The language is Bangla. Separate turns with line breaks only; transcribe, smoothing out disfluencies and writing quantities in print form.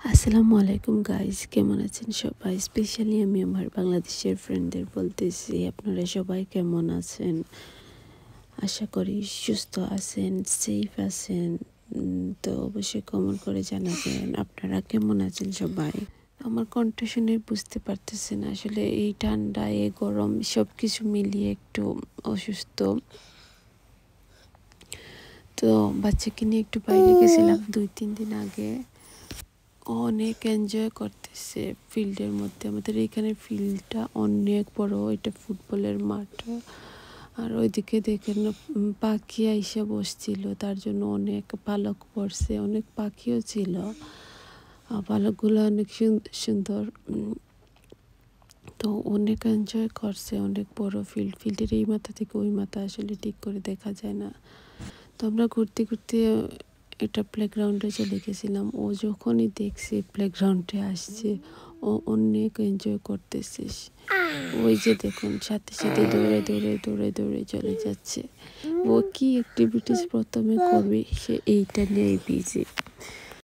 আসসালামু আলাইকুম গাইস, কেমন আছেন সবাই? স্পেশালি আমি আমার বাংলাদেশের ফ্রেন্ডদের বলতেছি, আপনারা সবাই কেমন আছেন? আশা করি সুস্থ আছেন, সেফ আছেন। তো অবশ্যই কমেন্ট করে জানাবেন আপনারা কেমন আছেন সবাই। আমার কণ্ঠ শুনে বুঝতে পারতেছেন আসলে এই ঠান্ডা, এই গরম সব কিছু মিলিয়ে একটু অসুস্থ। তো বাচ্চাকে নিয়ে একটু বাইরে গেছিলাম 2-3 দিন আগে। অনেক এনজয় করতেছে ফিল্ডের মধ্যে। আমাদের এইখানে ফিল্ডটা অনেক বড়, এটা ফুটবলের মাঠ। আর ওইদিকে দেখেন পাখি আইসা বসছিল, তার জন্য অনেক পালক পড়ছে, অনেক পাখিও ছিল। পালকগুলো অনেক সুন্দর। তো অনেক এনজয় করছে, অনেক বড় ফিল্ডের এই মাথা থেকে ওই মাথা আসলে ঠিক করে দেখা যায় না। তো আমরা ঘুরতে ঘুরতে একটা প্লেগ্রাউন্ডে চলে গেছিলাম। ও যখনই দেখছে প্লেগ্রাউন্ডে আসছে, ও অনেক এনজয় করতেছে। ওই যে দেখুন সাথে সাথে দৌড়ে দৌড়ে দৌড়ে দৌড়ে চলে যাচ্ছে। ও কি অ্যাক্টিভিটিস প্রথমে করবে সে এইটা নিয়ে বিজি।